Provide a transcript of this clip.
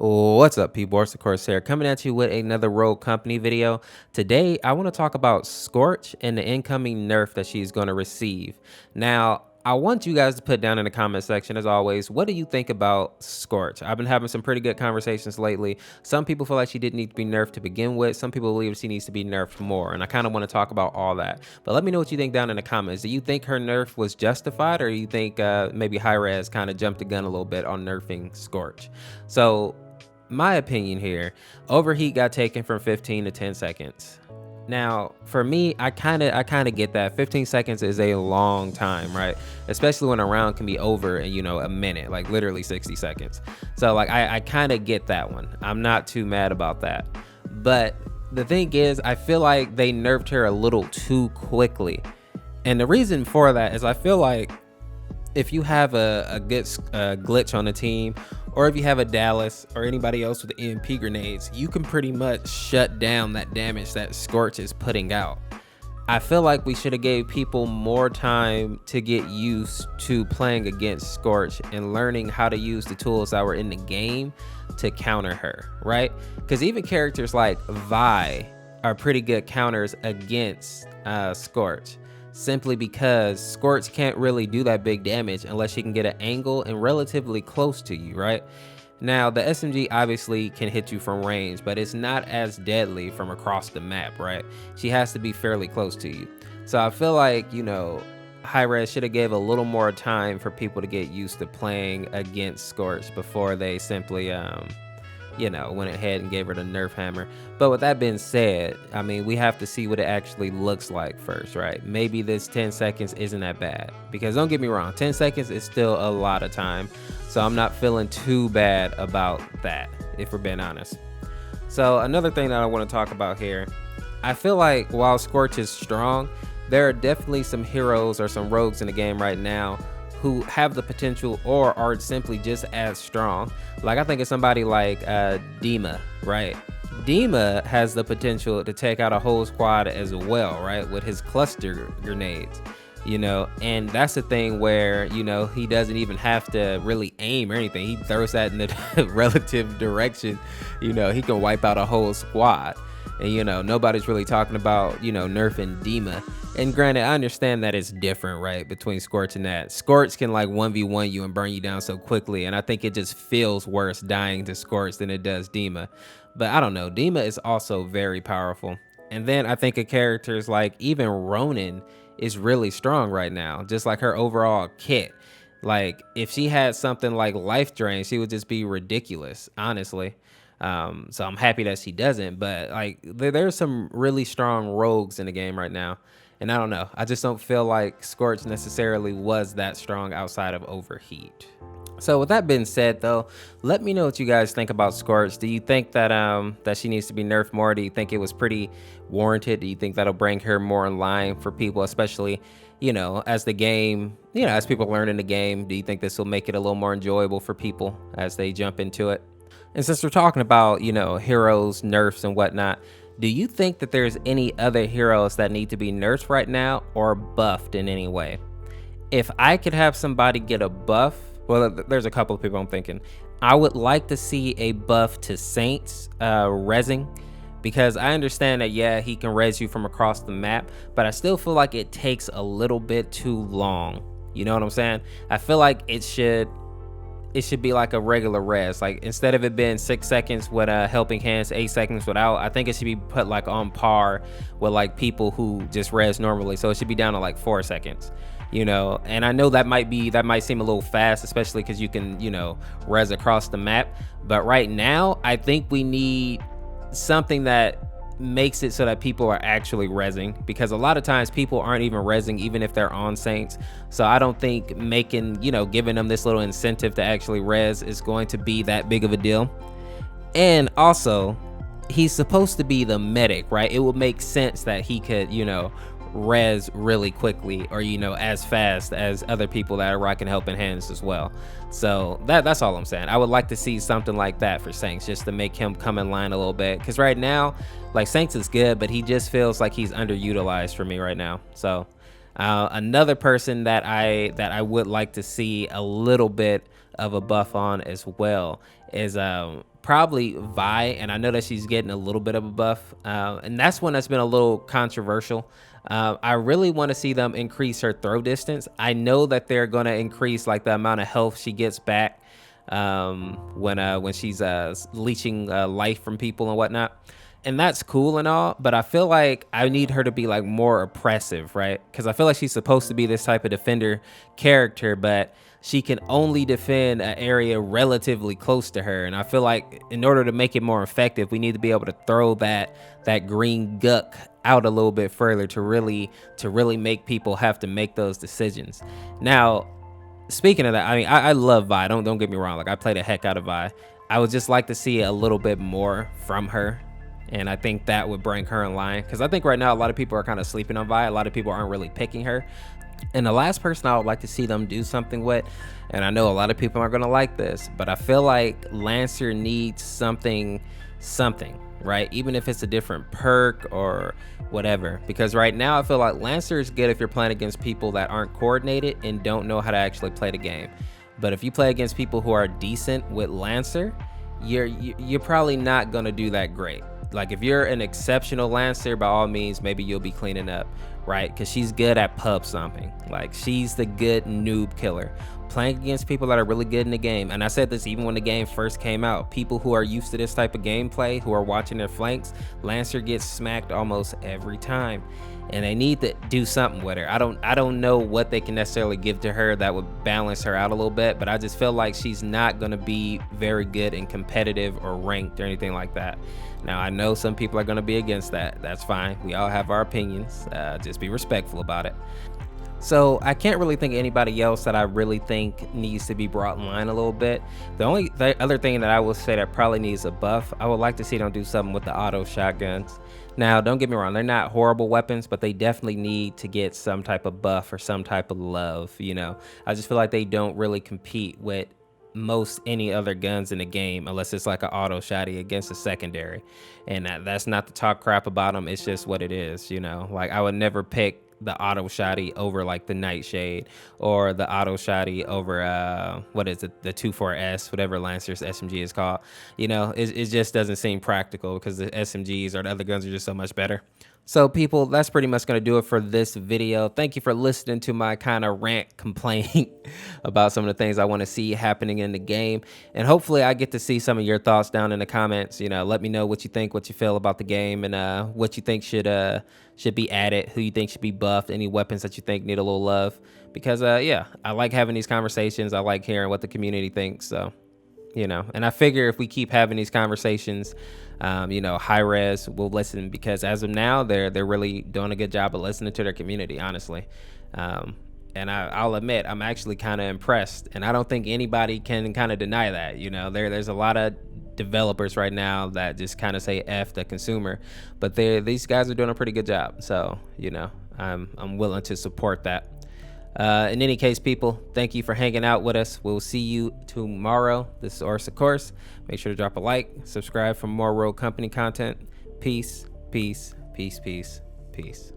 What's up, people? It's the Corsair coming at you with another Rogue Company video. Today, I want to talk about Scorch and the incoming nerf that she's going to receive. Now, I want you guys to put down in the comment section, as always, what do you think about Scorch? I've been having some pretty good conversations lately. Some people feel like she didn't need to be nerfed to begin with. Some people believe she needs to be nerfed more, and I kind of want to talk about all that. But let me know what you think down in the comments. Do you think her nerf was justified, or do you think maybe Hi-Rez kind of jumped the gun a little bit on nerfing Scorch? So, my opinion here, overheat got taken from 15 to 10 seconds. Now, for me, I kind of get that 15 seconds is a long time, right? Especially when a round can be over in, a minute, like literally 60 seconds. So like, I kind of get that one. I'm not too mad about that. But the thing is, I feel like they nerfed her a little too quickly. And the reason for that is I feel like if you have a good glitch on the team, or if you have a Dallas or anybody else with EMP grenades, you can pretty much shut down that damage that Scorch is putting out. I feel like we should have gave people more time to get used to playing against Scorch and learning how to use the tools that were in the game to counter her, right? Because even characters like Vi are pretty good counters against Scorch, simply because Scorch can't really do that big damage unless she can get an angle and relatively close to you, right? Now, the SMG obviously can hit you from range, but it's not as deadly from across the map, right? She has to be fairly close to you. So I feel like, Hi-Rez should have gave a little more time for people to get used to playing against Scorch before they simply, went ahead and gave her the nerf hammer. But with that being said, I mean, we have to see what it actually looks like first, right? Maybe this 10 seconds isn't that bad, because don't get me wrong, 10 seconds is still a lot of time. So I'm not feeling too bad about that, if we're being honest. So another thing that I want to talk about here, I feel like while Scorch is strong, there are definitely some heroes or some rogues in the game right now who have the potential or are simply just as strong. Like, I think of somebody like Dima, right? Dima has the potential to take out a whole squad as well, right? With his cluster grenades, and that's the thing where, he doesn't even have to really aim or anything. He throws that in the relative direction, he can wipe out a whole squad. And, nobody's really talking about, nerfing Dima. And granted, I understand that it's different, right, between Scorch and that. Scorch can like 1v1 you and burn you down so quickly, and I think it just feels worse dying to Scorch than it does Dima. But I don't know, Dima is also very powerful. And then I think of characters like even Ronin is really strong right now, just like her overall kit. Like, if she had something like Life Drain, she would just be ridiculous, honestly. So I'm happy that she doesn't, but like there's some really strong rogues in the game right now. And I don't know, I just don't feel like Scorch necessarily was that strong outside of overheat. So with that being said, though, let me know what you guys think about Scorch. Do you think that that she needs to be nerfed more? Do you think it was pretty warranted? Do you think that'll bring her more in line for people, especially, as the game, as people learn in the game? Do you think this will make it a little more enjoyable for people as they jump into it? And since we're talking about, heroes, nerfs, and whatnot, do you think that there's any other heroes that need to be nerfed right now or buffed in any way? If I could have somebody get a buff, well, there's a couple of people I'm thinking. I would like to see a buff to Saints rezzing, because I understand that, yeah, he can res you from across the map, but I still feel like it takes a little bit too long. You know what I'm saying? I feel like it should be like a regular res. Like, instead of it being 6 seconds with helping hands, 8 seconds without, I think it should be put like on par with like people who just res normally. So it should be down to like 4 seconds, and I know that might seem a little fast, especially because you can, res across the map. But right now, I think we need something that makes it so that people are actually rezzing, because a lot of times people aren't even rezzing even if they're on Saints. So I don't think making, giving them this little incentive to actually res is going to be that big of a deal. And also, he's supposed to be the medic, right? It would make sense that he could, res really quickly, or as fast as other people that are rocking helping hands as well. So that's all I'm saying. I would like to see something like that for Saints, just to make him come in line a little bit, because right now, like, Saints is good, but he just feels like he's underutilized for me right now. So another person that I would like to see a little bit of a buff on as well is probably Vi, and I know that she's getting a little bit of a buff, and that's one that's been a little controversial. I really want to see them increase her throw distance. I know that they're going to increase like the amount of health she gets back when she's leeching life from people and whatnot. And that's cool and all, but I feel like I need her to be like more oppressive, right? Because I feel like she's supposed to be this type of defender character, but she can only defend an area relatively close to her. And I feel like in order to make it more effective, we need to be able to throw that green guck out a little bit further to really make people have to make those decisions. Now, speaking of that, I mean, I love Vi. Don't get me wrong. Like, I play the heck out of Vi. I would just like to see a little bit more from her. And I think that would bring her in line. Because I think right now a lot of people are kind of sleeping on Vi. A lot of people aren't really picking her. And the last person I would like to see them do something with, and I know a lot of people aren't going to like this, but I feel like Lancer needs something, right? Even if it's a different perk or whatever. Because right now I feel like Lancer is good if you're playing against people that aren't coordinated and don't know how to actually play the game. But if you play against people who are decent with Lancer, you're probably not going to do that great. Like, if you're an exceptional Lancer, by all means, maybe you'll be cleaning up, right? Because she's good at pub stomping. Like, she's the good noob killer. Playing against people that are really good in the game. And I said this even when the game first came out. People who are used to this type of gameplay, who are watching their flanks, Lancer gets smacked almost every time. And they need to do something with her. I don't know what they can necessarily give to her that would balance her out a little bit, but I just feel like she's not going to be very good and competitive or ranked or anything like that. Now, I know some people are going to be against that. That's fine. We all have our opinions. Just be respectful about it. So I can't really think of anybody else that I really think needs to be brought in line a little bit. The other thing that I will say that probably needs a buff, I would like to see them do something with the auto shotguns. Now, don't get me wrong, they're not horrible weapons, but they definitely need to get some type of buff or some type of love, you know. I just feel like they don't really compete with most any other guns in the game unless it's like an auto shotty against a secondary. And that's not to talk crap about them, it's just what it is, you know. Like, I would never pick the auto shotty over like the Nightshade or the auto shotty over what is it, the 24S, whatever Lancer's SMG is called. You know, it just doesn't seem practical because the SMGs or the other guns are just so much better. So people, that's pretty much going to do it for this video. Thank you for listening to my kind of rant complaint about some of the things I want to see happening in the game. And hopefully I get to see some of your thoughts down in the comments. You know, let me know what you think, what you feel about the game, and what you think should be added, who you think should be buffed, any weapons that you think need a little love. Because, yeah, I like having these conversations. I like hearing what the community thinks. So, you know, and I figure if we keep having these conversations, you know, high res will listen, because as of now, they're really doing a good job of listening to their community, honestly. And I'll admit, I'm actually kind of impressed, and I don't think anybody can kind of deny that. You know, there's a lot of developers right now that just kind of say F the consumer, but these guys are doing a pretty good job. So, you know, I'm willing to support that. In any case, people, thank you for hanging out with us. We'll see you tomorrow. This is Scorch. Make sure to drop a like, subscribe for more Rogue Company content. Peace, peace, peace, peace, peace.